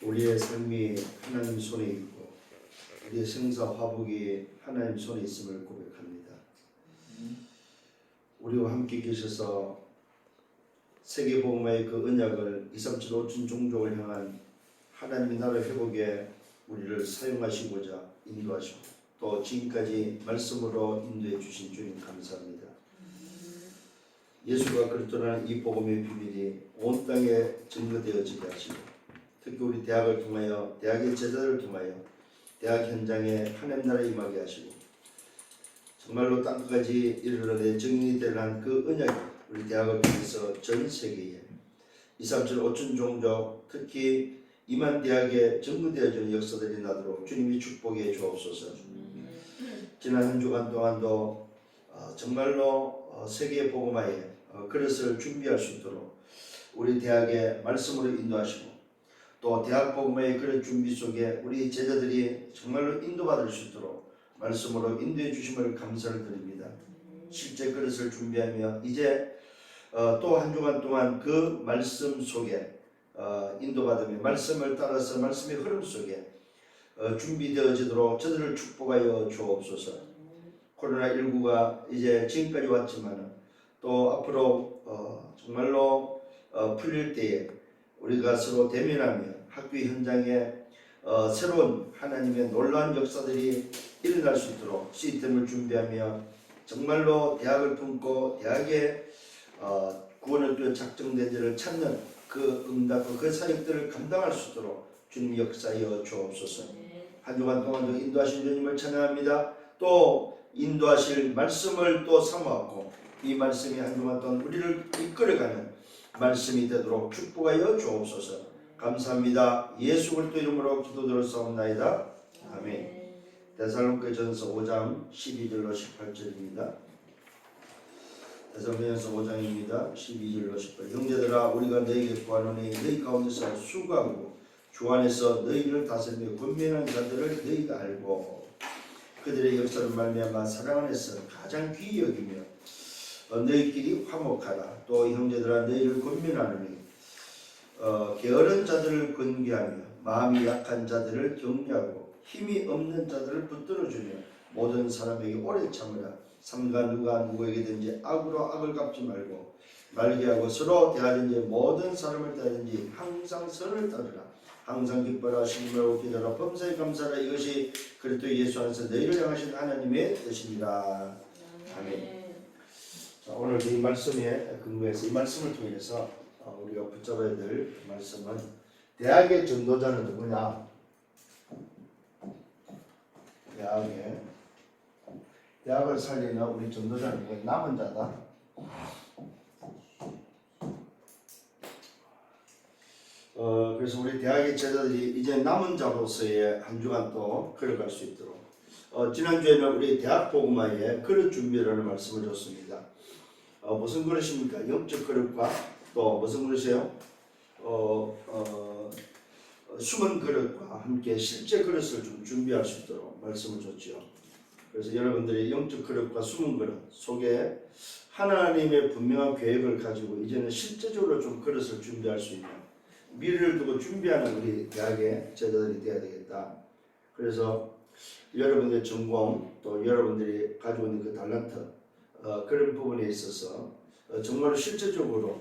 우리의 삶이 하나님 손에 있고 우리의 생사 화복이 하나님 손에 있음을 고백합니다. 우리와 함께 계셔서 세계복음화의 그 언약을 237 5천 종족을 향한 하나님의 나라 회복에 우리를 사용하시고자 인도하시고 또 지금까지 말씀으로 인도해 주신 주님 감사합니다. 예수가 그리스도라는 이 복음의 비밀이 온 땅에 증거되어지게 하시고 특히 우리 대학을 통하여 대학의 제자들을 통하여 대학 현장에 하나님 나라에 임하게 하시고 정말로 땅끝까지 이르러내 증인이 되는 그 언약이 우리 대학을 통해서 전 세계에 237 5천 종족 특히 이만 대학에 증거되어지는 역사들이 나도록 주님이 축복해 주옵소서. 지난 한 주간 동안도 정말로 세계 복음화에 그릇을 준비할 수 있도록 우리 대학의 말씀으로 인도하시고 또 대학 복음화의 그릇 준비 속에 우리 제자들이 정말로 인도받을 수 있도록 말씀으로 인도해 주심을 감사를 드립니다. 실제 그릇을 준비하며 이제 또 한 주간 동안 그 말씀 속에 인도받으며 말씀을 따라서 말씀의 흐름 속에 준비되어지도록 저들을 축복하여 주옵소서. 코로나19가 이제 지금까지 왔지만 또 앞으로 정말로 풀릴 때에 우리가 서로 대면하며 학교 현장에 새로운 하나님의 놀라운 역사들이 일어날 수 있도록 시스템을 준비하며 정말로 대학을 품고 대학에 구원을 위해 작정된 자를 찾는 그 응답과 그 사역들을 감당할 수 있도록 주님 역사하여 주옵소서. 한 주간 동안도 인도하신 주님을 찬양합니다. 또 인도하실 말씀을 또 사모하고 이 말씀이 한 주간 동안 우리를 이끌어가는 말씀이 되도록 축복하여 주옵소서. 감사합니다. 예수 그리스도 이름으로 기도드렸사옵나이다. 아멘. 데살로니가전서 5장 12절로 18절입니다. 데살로니가전서 5장입니다. 12절로 18절. 형제들아 우리가 너희에게 구하노니 너희 가운데서 수고하고 주 안에서 너희를 다스리며 권면한 자들을 너희가 알고 그들의 역사를 말미암아 사랑 안에서 가장 귀히 여기며 너희끼리 화목하라. 또 형제들아 너희를 권면하노니 게으른 자들을 권고하며 마음이 약한 자들을 격려하고 힘이 없는 자들을 붙들어주며 모든 사람에게 오래 참으라. 삼가 누가 누구에게든지 악으로 악을 갚지 말고 말게 하고 서로 대하든지 모든 사람을 대하든지 항상 선을 따르라. 항상 기뻐라. 신명하고 기도하라. 범사에 감사하라. 이것이 그리스도 예수 안에서 너희를 향하신 하나님의 뜻입니다. 아멘. 자, 오늘 이 말씀에 근거해서 이 말씀을 통해서 우리가 붙잡아야 될 말씀은 대학의 전도자는 누구냐? 대학을 살리는 우리 전도자는 누구냐? 남은 자다. 그래서 우리 대학의 제자들이 이제 남은 자로서의 한 주간 또 걸어갈 수 있도록 지난주에는 우리 대학 복음화에 그릇 준비라는 말씀을 줬습니다. 무슨 그릇입니까? 영적 그릇과 또 무슨 그릇이에요? 숨은 그릇과 함께 실제 그릇을 좀 준비할 수 있도록 말씀을 줬죠. 그래서 여러분들이 영적 그릇과 숨은 그릇 속에 하나님의 분명한 계획을 가지고 이제는 실제적으로 좀 그릇을 준비할 수 있는 미래를 두고 준비하는 우리 대학의 제자들이 되어야 되겠다. 그래서 여러분들의 전공 또 여러분들이 가지고 있는 그 달란트 그런 부분에 있어서 정말로 실제적으로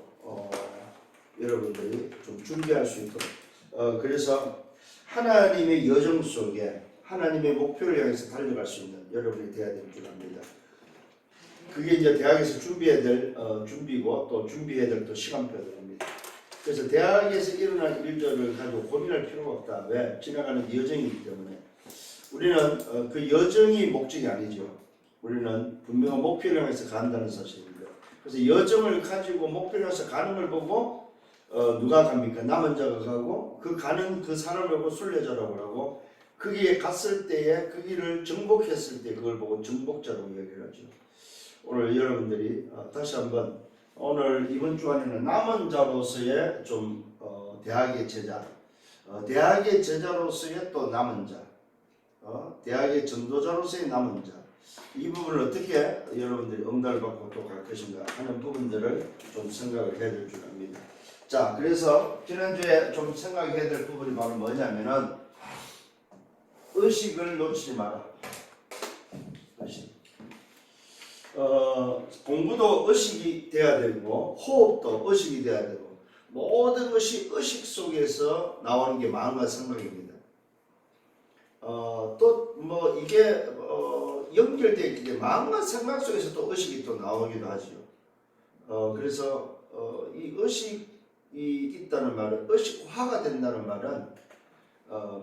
여러분들이 좀 준비할 수 있도록 그래서 하나님의 여정 속에 하나님의 목표를 향해서 달려갈 수 있는 여러분이 되어야 될 줄 압니다. 그게 이제 대학에서 준비해야 될 준비고 또 준비해야 될 또 시간표들입니다. 그래서 대학에서 일어날 일들을 가지고 고민할 필요가 없다. 왜? 지나가는 여정이기 때문에 우리는 그 여정이 목적이 아니죠. 우리는 분명한 목표를 향해서 간다는 사실입니다. 그래서 여정을 가지고 목표를 향해서 가는 걸 보고 누가 갑니까? 남은 자가 가고 그 가는 그 사람을 보고 순례자라고 하고 거기에 갔을 때에 그 길을 정복했을 때 그걸 보고 정복자라고 얘기를 하죠. 오늘 여러분들이 다시 한번 오늘 이번 주간에는 남은 자로서의 좀 대학의 제자, 대학의 제자로서의 또 남은 자, 대학의 전도자로서의 남은 자, 이 부분을 어떻게 여러분들이 응답을 받고 또 갈 것인가 하는 부분들을 좀 생각을 해야 될 줄 압니다. 자, 그래서 지난주에 좀 생각해야 될 부분이 바로 뭐냐면은 의식을 놓치지 마라. 의식. 공부도 의식이 돼야 되고 호흡도 의식이 돼야 되고 모든 것이 의식 속에서 나오는 게 마음과 생각입니다. 또 뭐 이게 연결되어 있기 마음과 생각 속에서 또 의식이 또 나오기도 하죠. 그래서 이 의식이 있다는 말은 의식화가 된다는 말은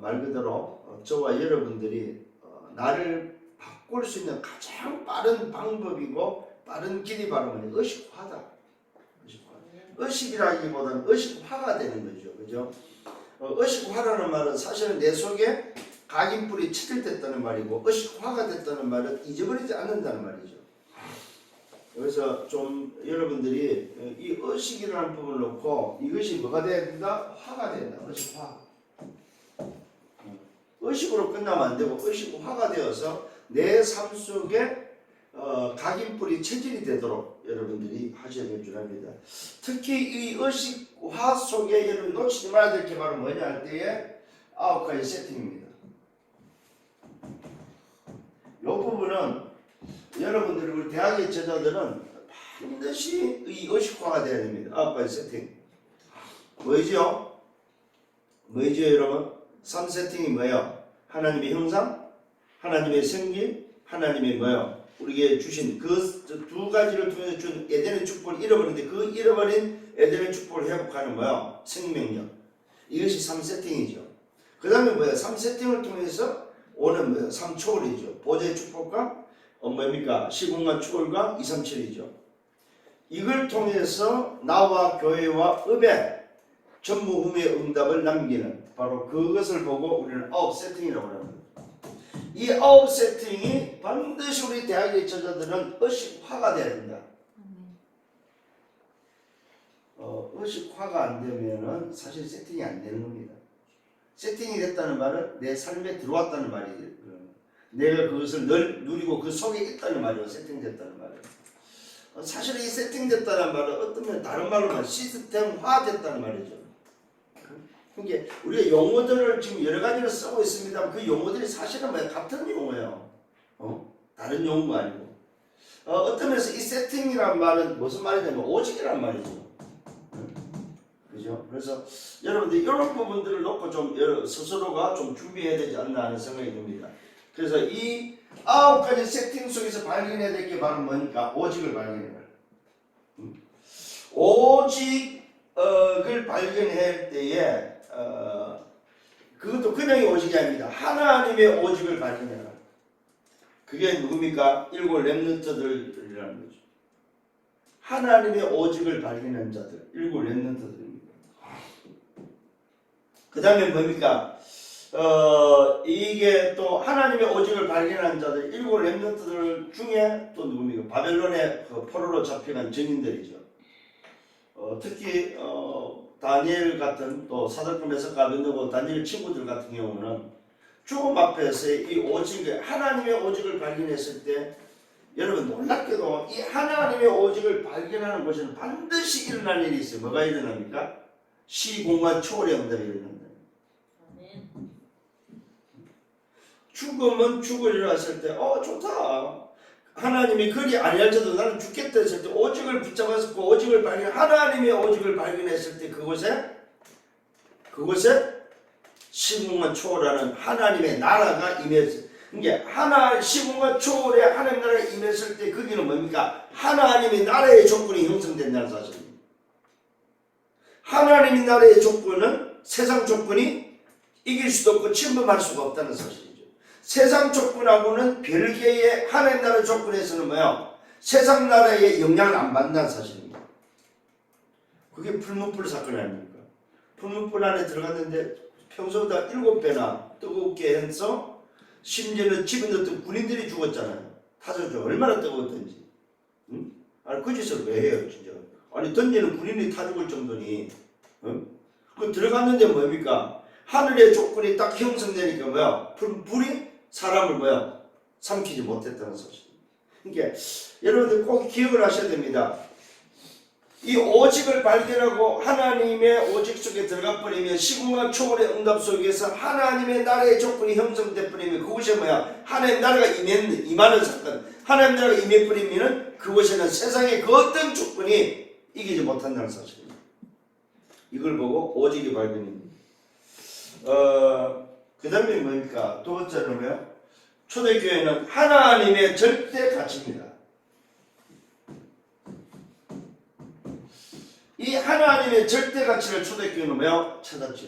말 그대로 저와 여러분들이 나를 바꿀 수 있는 가장 빠른 방법이고 빠른 길이 바로 뭐냐 의식화다. 의식이라기보다는 의식화가 되는 거죠. 그죠? 의식화라는 말은 사실은 내 속에 각인뿔이 체질됐다는 말이고 의식화가 됐다는 말은 잊어버리지 않는다는 말이죠. 그래서 좀 여러분들이 이 의식이라는 부분을 놓고 이것이 뭐가 돼야 된다? 화가 된다. 의식화. 의식으로 끝나면 안 되고 의식화가 되어서 내 삶 속에 각인뿔이 체질이 되도록 여러분들이 하셔야 될 줄 압니다. 특히 이 의식화 속에 여러분 놓치지 말아야 될 게 바로 뭐냐 할 때에 9가지 세팅입니다. 이 부분은 여러분들이 우리 대학의 제자들은 반드시 이 의식화가 돼야 됩니다. 9가지 세팅. 뭐죠? 뭐죠 여러분? 3세팅이 뭐예요? 하나님의 형상, 하나님의 생기, 하나님의 뭐예요? 우리에게 주신 그 두 가지를 통해서 준 에덴의 축복을 잃어버렸는데 그 잃어버린 에덴의 축복을 회복하는 뭐예요? 생명력. 이것이 3세팅이죠. 그 다음에 뭐예요? 3세팅을 통해서 오는 뭐예요? 3초월이죠. 보좌의 축복과 뭡니까? 시공간 초월과 237이죠. 이걸 통해서 나와 교회와 읍에 전무후무의 응답을 남기는 바로 그것을 보고 우리는 9세팅이라고 합니다. 이 9세팅이 반드시 우리 대학의 저자들은 의식화가 돼야 된다. 의식화가 안 되면은 사실 세팅이 안 되는 겁니다. 세팅이 됐다는 말은 내 삶에 들어왔다는 말이에요. 내가 그것을 늘 누리고 그 속에 있다는 말이에요. 세팅됐다는 말은. 사실 이 세팅됐다는 말은 어떤 면 다른 말로 말하면 시스템화됐다는 말이죠. 그러니까 우리가 용어들을 지금 여러 가지를 쓰고 있습니다. 그 용어들이 사실은 뭐 같은 용어예요. 다른 용어가 아니고. 어떤 면에서 이 세팅이란 말은 무슨 말이냐면 오직이란 말이죠. 그죠? 그래서 여러분들 이런 부분들을 놓고 좀 스스로가 좀 준비해야 되지 않나 하는 생각이 듭니다. 그래서 이 9가지 세팅 속에서 발견해야 될 게 바로 뭐니까 오직을 발견해야 돼요. 오직을 발견할 때에 그것도 그냥의 오직이 아닙니다. 하나님의 오직을 발견해라. 그게 누굽니까? 일곱 렘넌트들이라는 거죠. 하나님의 오직을 발견한 자들, 일곱 렘넌트들입니다. 그 다음에 뭡니까? 이게 또 하나님의 오직을 발견한 자들, 일곱 렘넌트들 중에 또 누굽니까? 바벨론의 그 포로로 잡혀간 증인들이죠. 특히 다니엘 같은 또 사드락 메삭과 아벤느고 다니엘 친구들 같은 경우는 죽음 앞에서 이 오직을 하나님의 오직을 발견했을 때 여러분 놀랍게도 이 하나님의 오직을 발견하는 곳에는 반드시 일어날 일이 있어요. 뭐가 일어납니까? 시공간 초월의 응답이 일어난다. 죽음은 죽으리라 했을 때 좋다. 하나님이 그리 아니할지도 나는 죽겠다 했을 때 오직을 붙잡았을 때 오직을 발견 하나님의 오직을 발견했을 때 그곳에 시공간 초월하는 하나님의 나라가 임했어요. 그러니까 시공간 초월에 하나님 나라가 임했을 때 거기는 뭡니까? 하나님의 나라의 조건이 형성된다는 사실입니다. 하나님의 나라의 조건은 세상 조건이 이길 수도 없고 침범할 수가 없다는 사실이죠. 세상 조건하고는 별개의 하나님 나라 조건에서는 뭐예요? 세상 나라의 영향을 안 받는다는 사실입니다. 그게 풀문불 사건 아닙니까? 풀문불 안에 들어갔는데 평소보다 7배나 뜨겁게 해서 심지어는 집에 넣었던 군인들이 죽었잖아요. 타져줘. 얼마나 뜨거웠던지. 응? 아니 그 짓을 왜 해요 진짜. 아니 던지는 군인이 타 죽을 정도니. 응? 그 들어갔는데 뭡니까? 하늘의 조건이 딱 형성되니까 뭐야? 불이 사람을 뭐야? 삼키지 못했다는 사실. 그러니까 여러분들 꼭 기억을 하셔야 됩니다. 이 오직을 발견하고 하나님의 오직 속에 들어가 버리면 시공과 초월의 응답 속에서 하나님의 나라의 조건이 형성돼 버리면 그것이 뭐야? 하나님 나라가 임하는 사건. 하나님 나라가 임해 버리면 그것에는 세상의 그 어떤 조건이 이기지 못한다는 사실입니다. 이걸 보고 오직이 발견입니다. 그 다음에 뭡니까? 두 번째는 뭐야? 초대교회는 하나님의 절대 가치입니다. 이 하나님의 절대 가치를 초대교회는 뭐야? 찾았죠.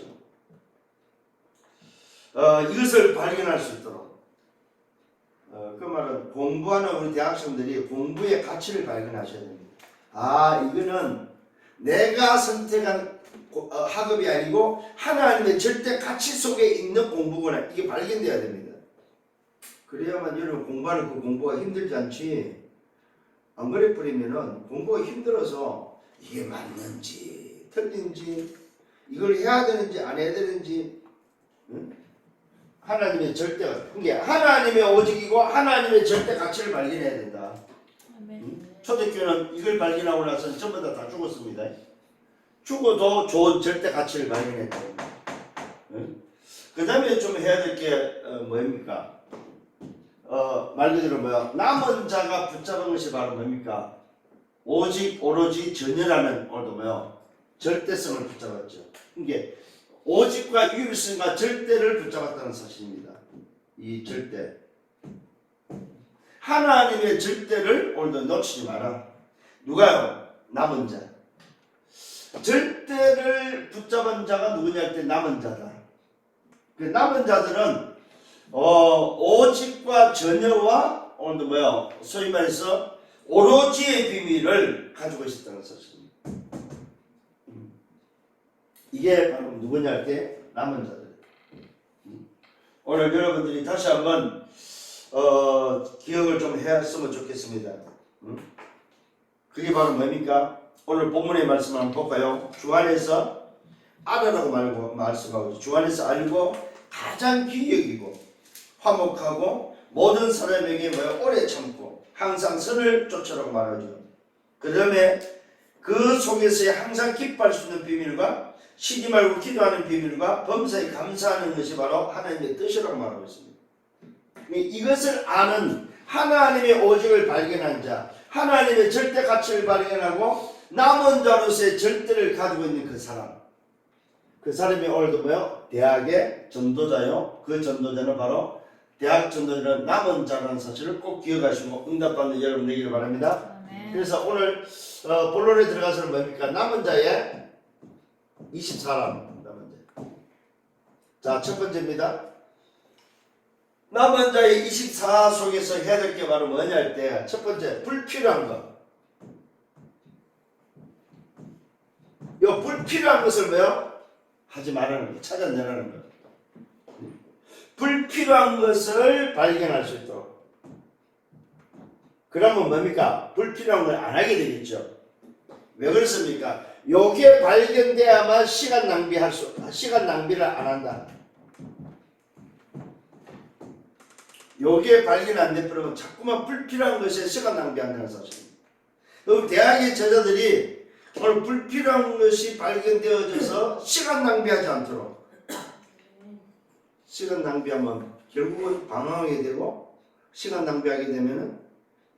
이것을 발견할 수 있도록. 그 말은 공부하는 우리 대학생들이 공부의 가치를 발견하셔야 됩니다. 아, 이거는 내가 선택한 학업이 아니고 하나님의 절대 가치 속에 있는 공부구나. 이게 발견돼야 됩니다. 그래야만 여러분 공부하는 그 공부가 힘들지 않지. 안 그래 버리면은 공부가 힘들어서 이게 맞는지 틀린지 이걸 해야 되는지 안 해야 되는지 응? 하나님의 절대 이게 하나님의 오직이고 하나님의 절대 가치를 발견해야 된다. 응? 초대교회는 이걸 발견하고 나서는 전부 다 죽었습니다. 죽어도 좋은 절대 가치를 발견했다. 응? 그 다음에 좀 해야 될 게 뭡니까? 말 그대로 뭐야? 남은 자가 붙잡은 것이 바로 뭡니까? 오직 오로지 전혀라는 오늘도 뭐요? 절대성을 붙잡았죠. 이게 오직과 유일성과 절대를 붙잡았다는 사실입니다. 이 절대. 하나님의 절대를 오늘도 놓치지 마라. 누가요? 남은 자. 절대를 붙잡은 자가 누구냐 할 때 남은 자다. 그 남은 자들은 오직과 전혀와 오늘도 뭐요? 소위 말해서 오로지의 비밀을 가지고 있었다는 사실입니다. 이게 바로 누구냐 할 때 남은 자들. 오늘 여러분들이 다시 한번 기억을 좀 했으면 좋겠습니다. 그게 바로 뭡니까? 오늘 본문의 말씀 한번 볼까요? 주 안에서 알아라고 말씀하고 주 안에서 알고 가장 귀히 여기고 화목하고 모든 사람에게 오래 참고 항상 선을 쫓으라고 말하죠. 그 다음에 그 속에서의 항상 기뻐할 수 있는 비밀과 쉬지 말고 기도하는 비밀과 범사에 감사하는 것이 바로 하나님의 뜻이라고 말하고 있습니다. 이것을 아는 하나님의 오직을 발견한 자, 하나님의 절대 가치를 발견하고 남은 자로서의 절대를 가지고 있는 그 사람. 그 사람이 오늘도 뭐요? 대학의 전도자요. 그 전도자는 바로 대학 전도자는 남은 자라는 사실을 꼭 기억하시고 응답받는 여러분 되기를 바랍니다. 그래서 오늘 본론에 들어가서는 뭡니까? 남은 자의 24람. 남은 자. 자, 첫 번째입니다. 남은 자의 24 속에서 해야 될 게 바로 뭐냐 할 때 첫 번째, 불필요한 것. 이 불필요한 것을 뭐요? 하지 말라는 거, 찾아내라는 거. 불필요한 것을 발견할 수 있도록. 그러면 뭡니까? 불필요한 걸 안 하게 되겠죠. 왜 그렇습니까? 요게 발견돼야만 시간 낭비를 안 한다. 요게 발견 안 돼버리면 자꾸만 불필요한 것에 시간 낭비한다는 사실입니다. 그럼 대학의 제자들이 오늘 불필요한 것이 발견되어져서 시간 낭비하지 않도록. 시간 낭비하면 결국은 방황하게 되고 시간 낭비하게 되면은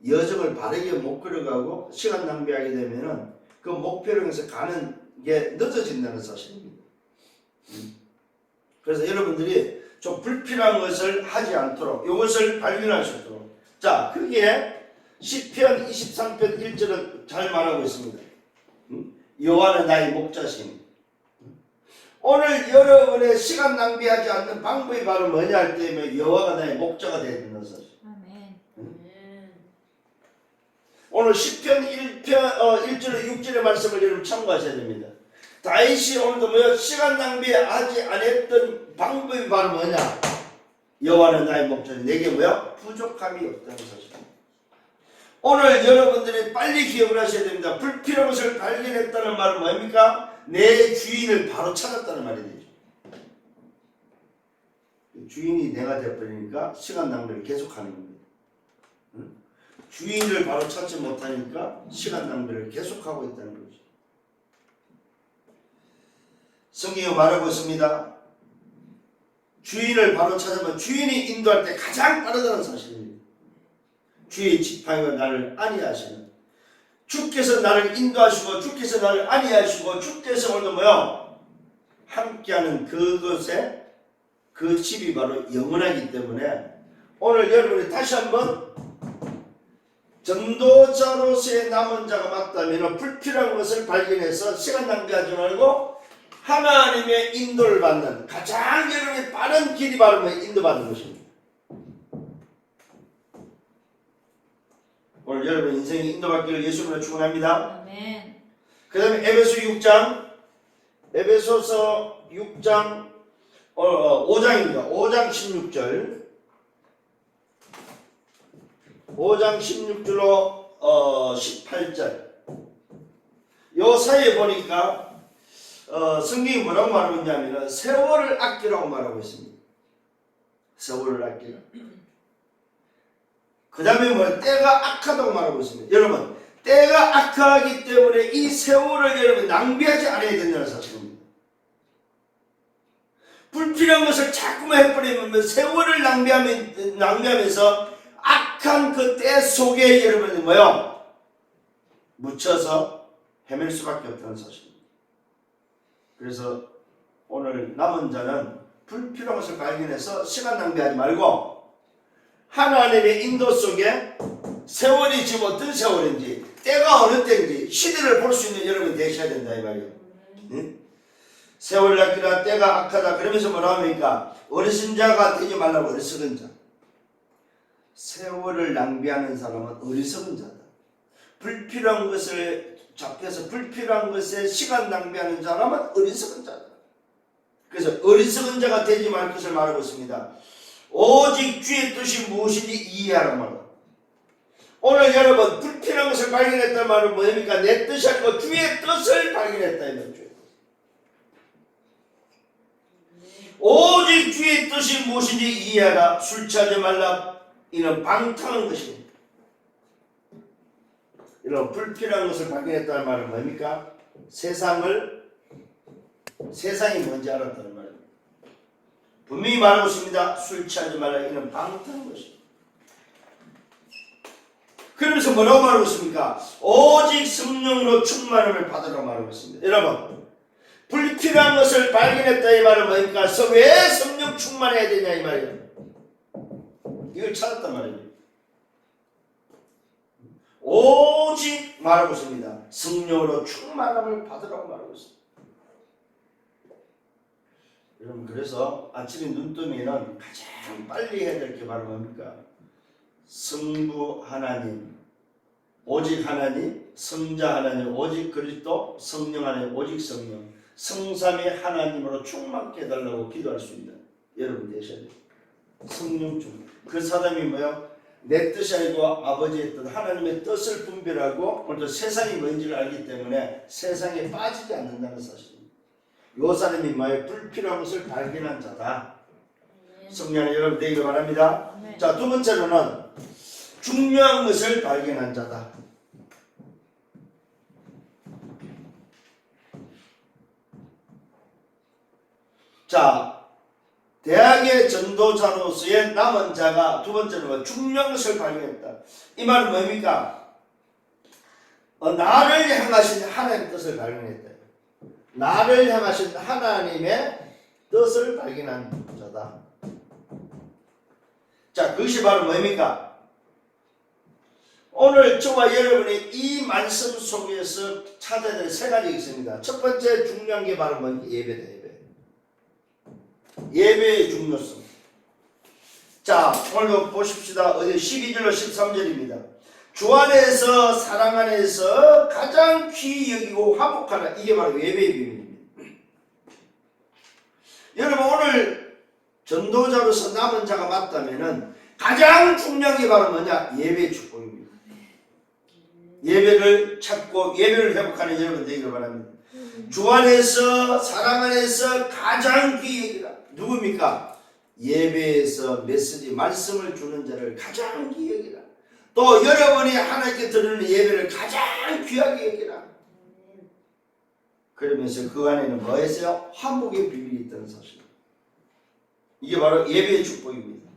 여정을 바르게 못 걸어가고 시간 낭비하게 되면은 그 목표를 향해서 가는 게 늦어진다는 사실입니다. 그래서 여러분들이 좀 불필요한 것을 하지 않도록 이것을 발견할 수 있도록. 자, 거기에 시편 23편 1절은 잘 말하고 있습니다. 여호와는 나의 목자심. 오늘 여러분의 시간 낭비하지 않는 방법이 바로 뭐냐 할 때 여호와가 나의 목자가 되어야 된다는 사실. 오늘 시편 1절에 6절의 말씀을 여러분 참고하셔야 됩니다. 다윗이 오늘도 뭐야? 시간 낭비하지 않았던 방법이 바로 뭐냐? 여호와는 나의 목자니 내게 뭐야? 부족함이 없다는 사실입니다. 오늘 여러분들이 빨리 기억을 하셔야 됩니다. 불필요한 것을 발견했다는 말은 뭡니까? 내 주인을 바로 찾았다는 말이 되죠. 주인이 내가 되어버리니까 시간 낭비를 계속하는 겁니다. 주인을 바로 찾지 못하니까 시간 낭비를 계속하고 있다는 거죠. 성경이 말하고 있습니다. 주인을 바로 찾으면 주인이 인도할 때 가장 빠르다는 사실입니다. 주의 지팡이가 나를 안위하시는, 주께서 나를 인도하시고 주께서 나를 안위하시고 주께서 오늘 뭐요? 함께하는 그것에 그 집이 바로 영원하기 때문에 오늘 여러분이 다시 한번 전도자로서의 남은 자가 맞다면 불필요한 것을 발견해서 시간 낭비하지 말고 하나님의 인도를 받는 가장 여러분의 빠른 길이 바로 인도받는 것입니다. 오늘 여러분 인생이 인도받기를 예수님으로 축원합니다. 아멘. 그 다음에 에베소서 6장 5장입니다. 5장 16절 5장 16절로 18절 요 사이에 보니까 성경이 뭐라고 말하고 있냐면 세월을 아끼라고 말하고 있습니다. 세월을 아끼라. 그 다음에 뭐 때가 악하다고 말하고 있습니다. 여러분 때가 악하기 때문에 이 세월을 여러분 낭비하지 않아야 된다는 사실입니다. 불필요한 것을 자꾸만 해버리면 세월을 낭비하면서 악한 그 때 속에 여러분이 뭐요? 묻혀서 헤맬 수밖에 없다는 사실입니다. 그래서 오늘 남은 자는 불필요한 것을 발견해서 시간 낭비하지 말고 하나님의 인도 속에 세월이 지금 어떤 세월인지 때가 어느 때인지 시대를 볼 수 있는 여러분이 되셔야 된다 이 말이에요. 응? 세월을 아끼라 때가 악하다 그러면서 뭐라 합니까? 어리석은 자가 되지 말라고 어리석은 자. 세월을 낭비하는 사람은 어리석은 자다. 불필요한 것을 잡혀서 불필요한 것에 시간 낭비하는 사람은 어리석은 자다. 그래서 어리석은 자가 되지 말 것을 말하고 있습니다. 오직 주의 뜻이 무엇인지 이해하란 말이에요. 오늘 여러분 불필요한 것을 발견했단 말은 뭐입니까? 내 뜻이 아니고 주의 뜻을 발견했다 이 말이죠. 오직 주의 뜻이 무엇인지 이해하라. 술 취하지 말라. 이는 방탕한 것입니다. 이런 불필요한 것을 발견했다는 말은 뭡니까? 세상이 뭔지 알았다는 말입니다. 분명히 말하고 있습니다. 술 취하지 말라. 이는 방탕한 것입니다. 그러면서 뭐라고 말하고 있습니까? 오직 성령으로 충만함을 받으라고 말하고 있습니다. 여러분 불필요한 것을 발견했다 이 말은 뭡니까? 왜 성령 충만해야 되냐 이 말이에요. 이걸 찾았단 말입니다. 오직 말하고 있습니다. 성령으로 충만함을 받으라고 말하고 있습니다. 여러분 그래서 아침에 눈 뜨면 가장 빨리 해야 될 게 바로 뭡니까? 성부 하나님, 오직 하나님, 성자 하나님, 오직 그리스도, 성령 하나님, 오직 성령, 성삼의 하나님으로 충만케 해달라고 기도할 수 있는 여러분 되셔야 돼요. 성령 충만. 그 사람이 뭐요? 내 뜻이 아니고 아버지의 뜻, 하나님의 뜻을 분별하고 오늘도 세상이 뭔지를 알기 때문에 세상에 빠지지 않는다는 사실입니다. 이 사람이 뭐예요? 불필요한 것을 발견한 자다. 성령 여러분 되기를 바랍니다. 자, 두 번째로는 중요한 것을 발견한 자다. 자, 대학의 전도자로서의 남은 자가 두 번째는 중요한 것을 발견했다. 이 말은 뭡니까? 나를 향하신 하나님의 뜻을 발견했다. 나를 향하신 하나님의 뜻을 발견한 자다. 자, 그것이 바로 뭡니까? 오늘 저와 여러분이 이 말씀 속에서 찾아야 될 세 가지 있습니다. 첫 번째 중요한 게 바로 뭔지 예배다. 예배의 중요성. 자, 오늘도 보십시다. 어디 12절로 13절입니다. 주 안에서 사랑 안에서 가장 귀히 여기고 화목하라. 이게 바로 예배의 비밀입니다. 여러분 오늘 전도자로서 남은 자가 맞다면은 가장 중요한 게 바로 뭐냐? 예배의 축복입니다. 예배를 찾고 예배를 회복하는 여러분 되기를 바랍니다. 주 안에서 사랑 안에서 가장 귀히 여기라. 누굽니까? 예배에서 메시지 말씀을 주는 자를 가장 귀히 여기라. 또 여러분이 하나님께 드리는 예배를 가장 귀하게 여기라. 그러면서 그 안에는 뭐였어요? 화목의 비밀이 있다는 사실. 이게 바로 예배의 축복입니다.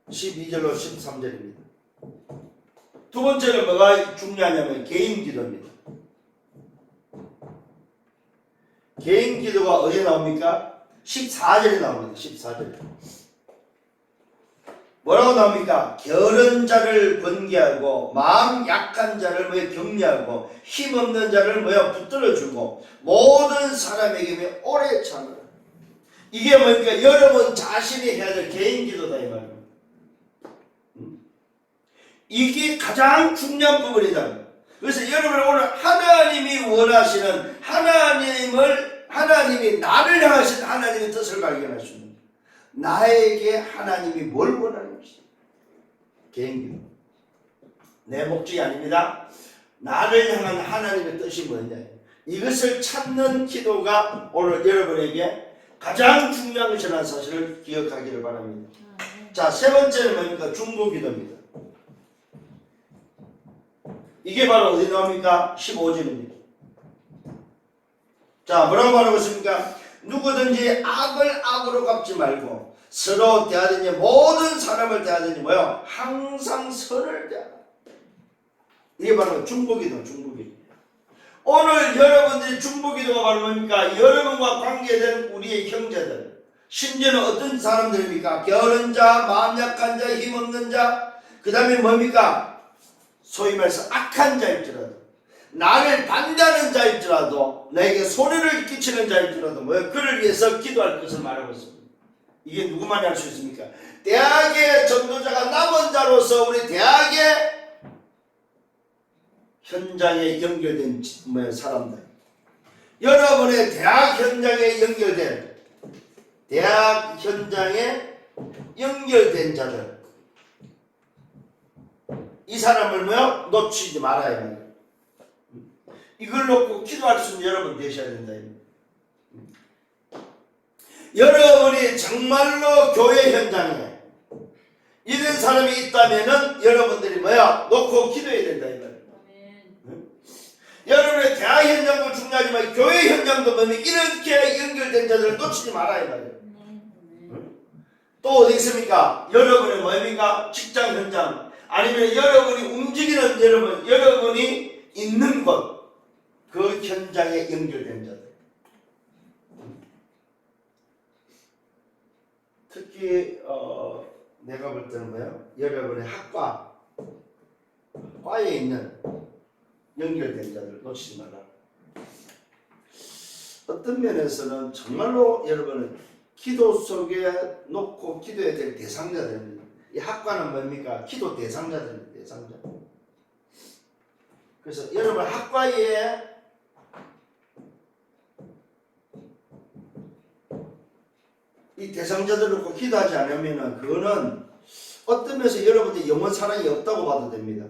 12절로 13절입니다. 두 번째는 뭐가 중요하냐면 개인 기도입니다. 개인 기도가 어디에 나옵니까? 14절에 나옵니다. 14절. 뭐라고 나옵니까? 게으른 자를 번개하고 마음 약한 자를 격려하고 힘없는 자를 붙들어주고 모든 사람에게 오래 참으라. 이게 뭡니까? 여러분 자신이 해야 될 개인 기도다 이 말입니다. 이게 가장 중요한 부분이다. 그래서 여러분 오늘 하나님이 원하시는 하나님이 나를 향하신 하나님의 뜻을 발견하시는 나에게 하나님이 뭘 원하는 것이다. 개인기도. 내 목적이 아닙니다. 나를 향한 하나님의 뜻이 뭐냐. 이것을 찾는 기도가 오늘 여러분에게 가장 중요한 것이라는 사실을 기억하기를 바랍니다. 자, 세 번째는 뭡니까? 중보기도입니다. 이게 바로 어디 나옵니까? 15절입니다. 자, 뭐라고 말하고 있습니까? 누구든지 악을 악으로 갚지 말고 서로 대하든지 모든 사람을 대하든지 항상 선을 대하라. 이게 바로 중보기도, 중보기도. 오늘 여러분들이 중보기도가 바로 뭡니까? 여러분과 관계된 우리의 형제들, 심지어는 어떤 사람들입니까? 게으른 자, 마음 약한 자, 힘없는 자, 그 다음에 뭡니까? 소위 말해서 악한 자일지라도, 나를 반대하는 자일지라도, 나에게 손해를 끼치는 자일지라도 그를 위해서 기도할 것을 말하고 있습니다. 이게 누구만이 할 수 있습니까? 대학의 전도자가 남은 자로서 우리 대학의 현장에 연결된 사람들, 여러분의 대학 현장에 연결된 자들, 이 사람을 놓치지 말아야 합니다. 이걸 놓고 기도할 수 있는 여러분 되셔야 된다. 여러분이 정말로 교회 현장에 이런 사람이 있다면은 여러분들이 놓고 기도해야 된다. 이 말이에요. 여러분의 대학 현장도 중요하지만 교회 현장도 이렇게 연결된 자들을 놓치지 말아야 이 말이에요. 또 어디 있습니까? 여러분의 뭡니까? 직장 현장, 아니면 여러분이 움직이는 여러분이 있는 곳, 그 현장에 연결된 자들. 특히 내가 볼 때는 여러분의 과에 있는 연결된 자들 놓치지 말라. 어떤 면에서는 정말로 여러분은 기도 속에 놓고 기도해야 될 대상자들입니다. 이 학과는 뭡니까? 기도 대상자들입니다. 대상자. 그래서 여러분 학과에 이 대상자들을 놓고 기도하지 않으면 그거는 어떤 면에서 여러분들이 영원 사랑이 없다고 봐도 됩니다.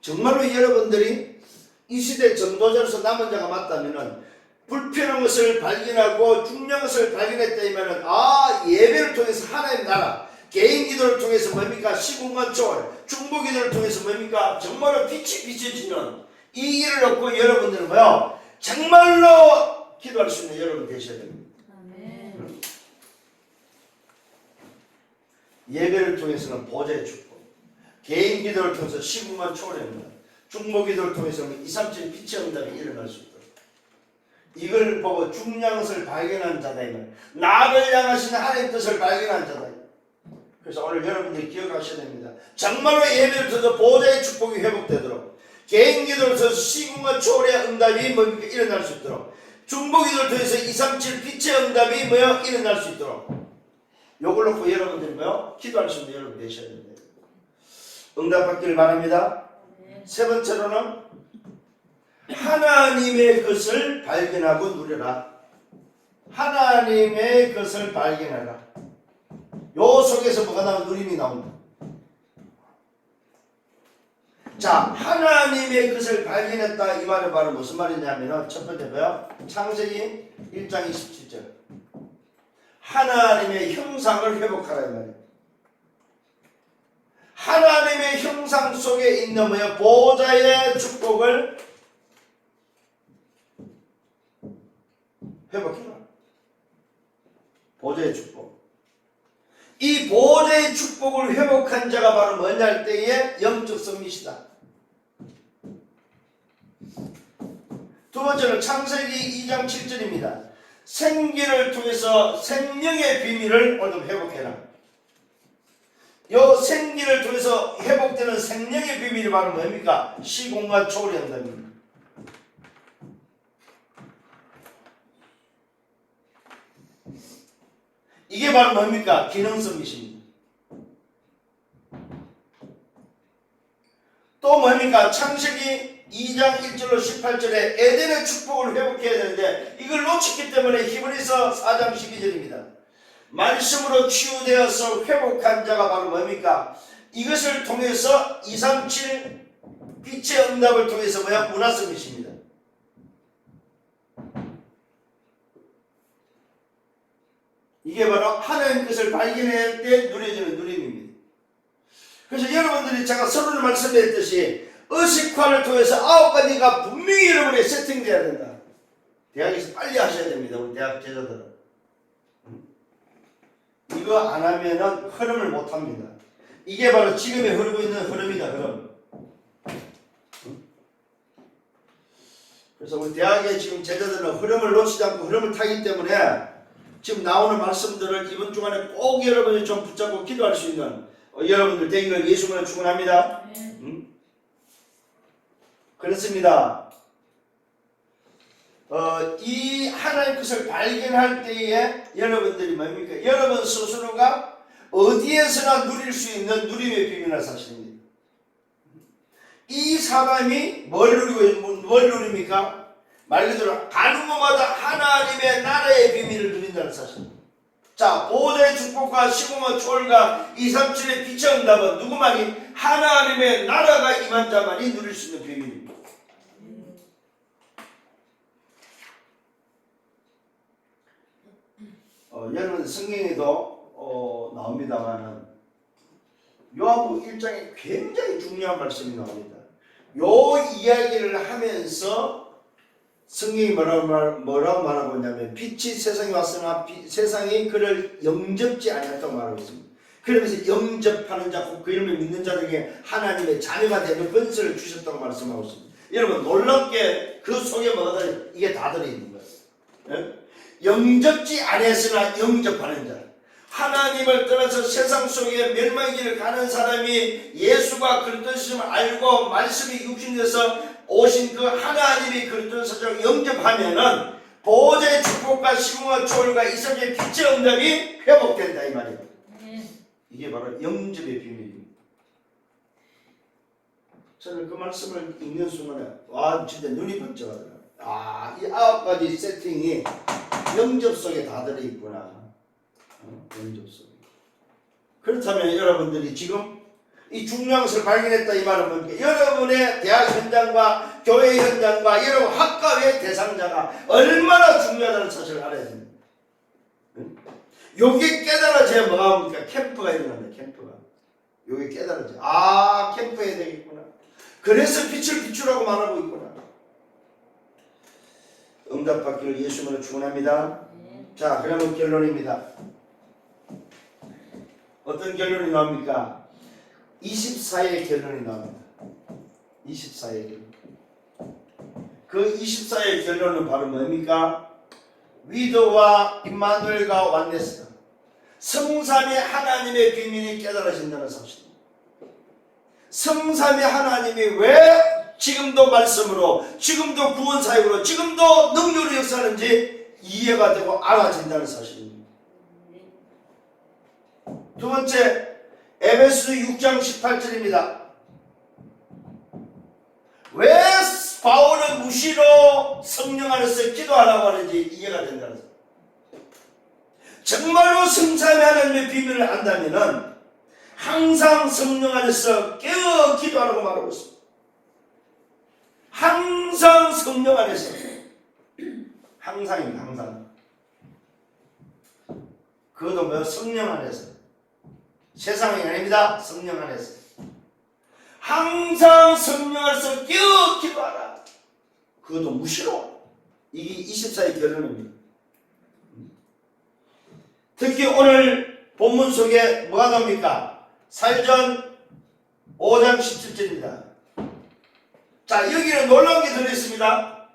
정말로 여러분들이 이 시대 전도자로서 남은 자가 맞다면 불편한 것을 발견하고 중요한 것을 발견했다면 예배를 통해서 하나님 나라, 개인 기도를 통해서 시공간 초월, 중보 기도를 통해서 정말로 빛이 비춰지는 이 일을 놓고 여러분들은 정말로 기도할 수 있는 여러분 되셔야 됩니다. 아멘. 예배를 통해서는 보좌의 축복, 개인 기도를 통해서 시공간 초월입니다. 중보 기도를 통해서 2, 3천 빛의 응답이 일어날 수 있도록 이걸 보고 중요한 것을 발견한 자다. 나를 향하시는 하나님의 뜻을 발견한 자다. 그래서 오늘 여러분들이 기억하셔야 됩니다. 정말로 예배를 통해서 보좌의 축복이 회복되도록, 개인 기도를 통해서 시공과 초월의 응답이 일어날 수 있도록, 중보 기도를 통해서 2, 3, 7 빛의 응답이 일어날 수 있도록, 요걸 놓고 여러분들이 기도할 수 있는 여러분 되셔야 됩니다. 응답받기를 바랍니다. 세 번째로는 하나님의 것을 발견하고 누려라. 하나님의 것을 발견하라. 요 속에서 뭐가 나오면 누림이 나온다. 자, 하나님의 것을 발견했다. 이 말은 바로 무슨 말이냐면 첫 번째 창세기 1장 27절. 하나님의 형상을 회복하라 이 말이에요. 하나님의 형상 속에 있는 보좌의 축복을 회복해라. 보좌의 축복. 이 보좌의 축복을 회복한 자가 바로 뭐냐 할 때에 영적 서밋이다. 두 번째는 창세기 2장 7절입니다. 생기를 통해서 생명의 비밀을 오늘도 회복해라. 요 생기를 통해서 회복되는 생명의 비밀이 바로 뭡니까? 시공간 초월의 응답입니다. 이게 바로 뭡니까? 기능성이십니다. 또 뭡니까? 창세기 2장 1절로 18절에 에덴의 축복을 회복해야 되는데 이걸 놓쳤기 때문에 히브리서 4장 12절입니다. 말씀으로 치유되어서 회복한 자가 바로 뭡니까? 이것을 통해서 237 빛의 응답을 통해서 뭐야? 문화성이십니다. 이게 바로 하나님 것을 발견할 때 누려지는 누림입니다. 그래서 여러분들이 제가 서론을 말씀드렸듯이 의식화를 통해서 9가지가 분명히 여러분에 세팅돼야 된다. 대학에서 빨리 하셔야 됩니다. 우리 대학 제자들은. 이거 안 하면은 흐름을 못 합니다. 이게 바로 지금에 흐르고 있는 흐름이다. 흐름. 그래서 우리 대학의 지금 제자들은 흐름을 놓치지 않고 흐름을 타기 때문에 지금 나오는 말씀들을 이번 주간에 꼭 여러분이 좀 붙잡고 기도할 수 있는 여러분들 되기를 예수님으로 축원합니다. 그렇습니다. 이 하나님 것을 발견할 때에 여러분들이 뭡니까? 여러분 스스로가 어디에서나 누릴 수 있는 누림의 비밀을 사실입니다. 이 사람이 뭘 누립니까? 말 그대로 가는 곳마다 하나님의 나라의 비밀을 누린다는 사실. 자, 보좌의 축복과 시공의 초월과 237의 빛의 응답은 누구만이? 하나님의 나라가 임한 자만이 누릴 수 있는 비밀입니다. 여러분 성경에도 나옵니다만은 요한복음 1장에 굉장히 중요한 말씀이 나옵니다. 요 이야기를 하면서 성경이 뭐라고 말하고 있냐면 빛이 세상에 왔으나 세상이 그를 영접지 않았다고 말하고 있습니다. 그러면서 영접하는 자, 그 이름을 믿는 자들에게 하나님의 자녀가 되는 권세를 주셨다고 말씀하고 있습니다. 여러분 놀랍게 그 속에 뭐가 이게 다 들어있는 거예요. 예? 영접지 않았으나 영접하는 자, 하나님을 떠나서 세상 속에 멸망의 길을 가는 사람이 예수가 그리스도심을 알고 말씀이 육신돼서 오신 그 하나님이 그리스도를 영접하면은 보좌의 축복과 시공과 초월과 이삭의 빛의 응답이 회복된다 이 말이에요. 이게 바로 영접의 비밀입니다. 저는 그 말씀을 읽는 순간에 와 진짜 눈이 번쩍하더라고요. 아, 이 9가지 세팅이 영접 속에 다 들어있구나. 영접 속에. 그렇다면 여러분들이 지금 이 중요한 것을 발견했다 이 말은 뭡니까? 여러분의 대학 현장과 교회 현장과 여러분 학과의 대상자가 얼마나 중요하다는 사실을 알아야 됩니다. 여기 깨달아져야 뭐가 뭡니까? 캠프가 일어납니다. 캠프가. 여기 깨달아져야 아 캠프해야 되겠구나. 그래서 빛을 비추라고 말하고 있구나. 응답받기를 예수님으로 축원합니다. 자, 그러면 결론입니다. 어떤 결론이 나옵니까? 24의 결론이 나옵니다. 24의 결론. 그 24의 결론은 바로 뭡니까? 위도와 임마누엘과 완네스다. 성삼위 하나님의 비밀이 깨달아진다는 사실입니다. 성삼위 하나님이 왜 지금도 말씀으로, 지금도 구원사역으로, 지금도 능력으로 역사하는지 이해가 되고 알아진다는 사실입니다. 두 번째, 에베소 6장 18절입니다. 왜 바울은 무시로 성령 안에서 기도하라고 하는지 이해가 된다는 사실. 정말로 성삼위 하나님의 비밀을 안다면은 항상 성령 안에서 깨어 기도하라고 말하고 있습니다. 항상 성령 안에서. 항상입니다. 항상. 그것도 뭐 성령 안에서. 세상이 아닙니다. 성령 안에서. 항상 성령 안에서 깨어 기도하라. 그것도 무시로. 이게 24의 결론입니다. 특히 오늘 본문 속에 뭐가 나옵니까? 사도전 5장 17절입니다. 자, 여기는 놀라운 게 들어있습니다.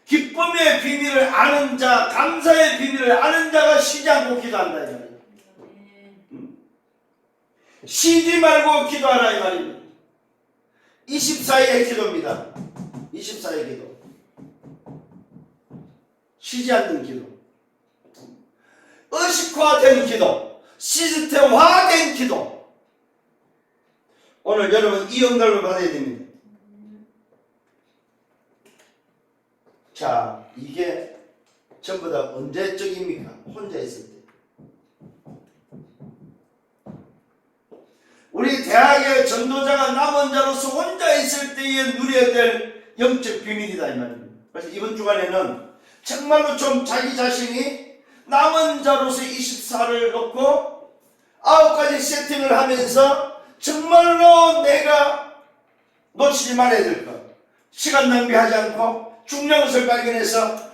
기쁨의 비밀을 아는 자, 감사의 비밀을 아는 자가 쉬지 않고 기도한다 이 말이에요. 쉬지 말고 기도하라 이 말입니다. 24일의 기도입니다. 24일 기도. 쉬지 않는 기도. 의식화된 기도. 시스템화된 기도. 오늘 여러분 이 응답을 받아야 됩니다. 자, 이게 전부 다 언제적입니까? 혼자 있을 때. 우리 대학의 전도자가 남은 자로서 혼자 있을 때에 누려야 될 영적 비밀이다 이 말입니다. 그래서 이번 주간에는 정말로 좀 자기 자신이 남은 자로서 24를 놓고 9가지 세팅을 하면서 정말로 내가 놓치지 말아야 될 것. 시간 낭비하지 않고 중요한 것을 발견해서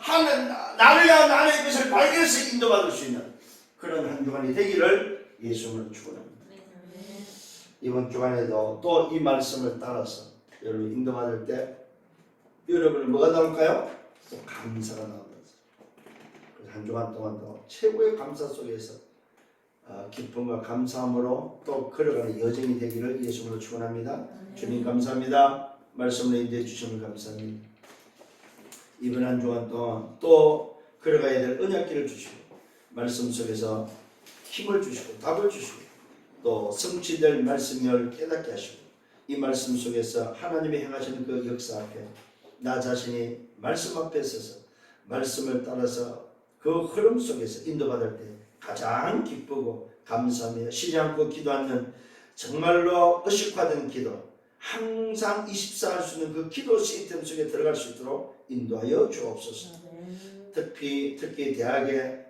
나를 위한 하나님의 것을 발견해서 인도받을 수 있는 그런 한 주간이 되기를 예수님으로 축원합니다. 이번 주간에도 또 이 말씀을 따라서 여러분 인도받을 때 여러분 뭐가 나올까요? 또 감사가 나옵니다. 그래서 한 주간 동안도 최고의 감사 속에서 기쁨과 감사함으로 또 걸어가는 여정이 되기를 예수님으로 축원합니다. 주님 감사합니다. 말씀을 인도해 주시면 감사합니다. 이번 한 주간 동안 또 걸어가야 될 언약길을 주시고 말씀 속에서 힘을 주시고 답을 주시고 또 성취될 말씀을 깨닫게 하시고 이 말씀 속에서 하나님이 행하시는 그 역사 앞에 나 자신이 말씀 앞에 서서 말씀을 따라서 그 흐름 속에서 인도받을 때 가장 기쁘고 감사하며 쉬지 않고 기도하는 정말로 의식화된 기도 항상 24 할 수 있는 그 기도 시스템 속에 들어갈 수 있도록 인도하여 주옵소서. 특히 대학의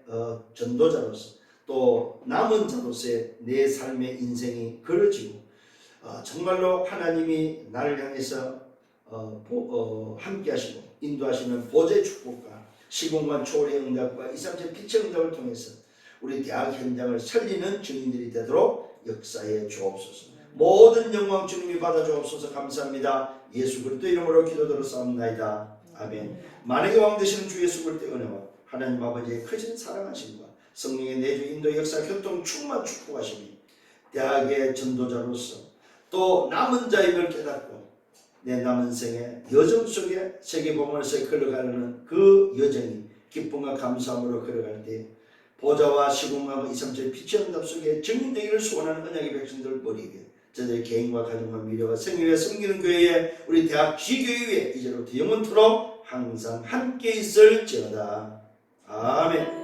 전도자로서 또 남은 자로서의 내 삶의 인생이 그려지고 정말로 하나님이 나를 향해서 함께 하시고 인도하시는 보좌의 축복과 시공간 초월의 응답과 237 빛의 응답을 통해서 우리 대학 현장을 살리는 증인들이 되도록 역사해 주옵소서. 모든 영광 주님이 받아 주옵소서. 감사합니다. 예수 그리스도 이름으로 기도드렸사옵나이다. 아멘. 만왕의 왕 되시는 주 예수 그리스도의 은혜와 하나님 아버지의 크신 사랑하심과 성령의 내주 인도 역사 교통 충만 축복하심이 대학의 전도자로서 또 남은 자임을 깨닫고 내 남은 생의 여정 속에 세계복음에서 걸어가는 그 여정이 기쁨과 감사함으로 걸어갈 때 보좌와 시공하고 237 빛의 응답 속에 증인되기를 소원하는 언약의 백성들 머리 위에 저들의 개인과 가정과 미래와 생애에 섬기는 교회에 우리 대학 지교회에 이제로부터 영원토록 항상 함께 있을지어다. 아멘.